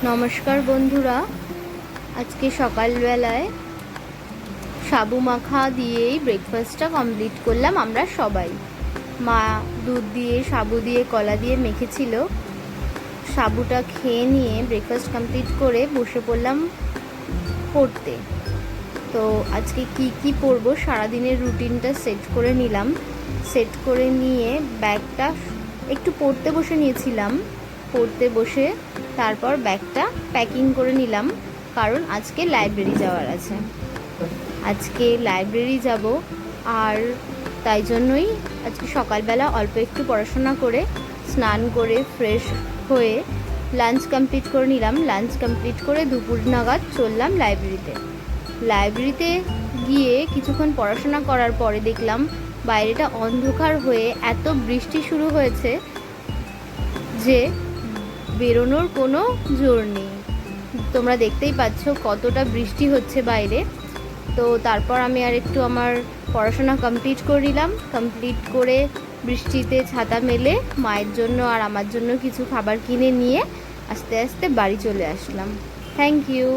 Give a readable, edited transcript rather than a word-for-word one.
নমস্কার বন্ধুরা, আজকে সকালবেলায় সাবু মাখা দিয়েই ব্রেকফাস্টটা কমপ্লিট করলাম আমরা সবাই। মা দুধ দিয়ে সাবু দিয়ে কলা দিয়ে মেখেছিল। সাবুটা খেয়ে নিয়ে ব্রেকফাস্ট কমপ্লিট করে বসে পড়লাম পড়তে। তো আজকে কি পড়বো সারাদিনের রুটিনটা সেট করে নিলাম। সেট করে নিয়ে ব্যাগটা একটু পড়তে বসে নিয়েছিলাম। পড়তে বসে তারপর ব্যাগটা প্যাকিং করে নিলাম, কারণ আজকে লাইব্রেরি যাওয়ার আছে। আজকে লাইব্রেরি যাব, আর তাই জন্যই আজকে সকালবেলা অল্প একটু পড়াশোনা করে স্নান করে ফ্রেশ হয়ে লাঞ্চ কমপ্লিট করে নিলাম। লাঞ্চ কমপ্লিট করে দুপুর নাগাদ চললাম লাইব্রেরিতে গিয়ে কিছুক্ষণ পড়াশোনা করার পরে দেখলাম বাইরেটা অন্ধকার হয়ে এত বৃষ্টি শুরু হয়েছে যে বেরোনোর কোনো জোর নেই। তোমরা দেখতেই পাচ্ছ কতটা বৃষ্টি হচ্ছে বাইরে। তো তারপর আমি আর একটু আমার পড়াশোনা কমপ্লিট করে নিলাম। কমপ্লিট করে বৃষ্টিতে ছাতা মেলে মায়ের জন্য আর আমার জন্য কিছু খাবার কিনে নিয়ে আস্তে আস্তে বাড়ি চলে আসলাম। Thank you.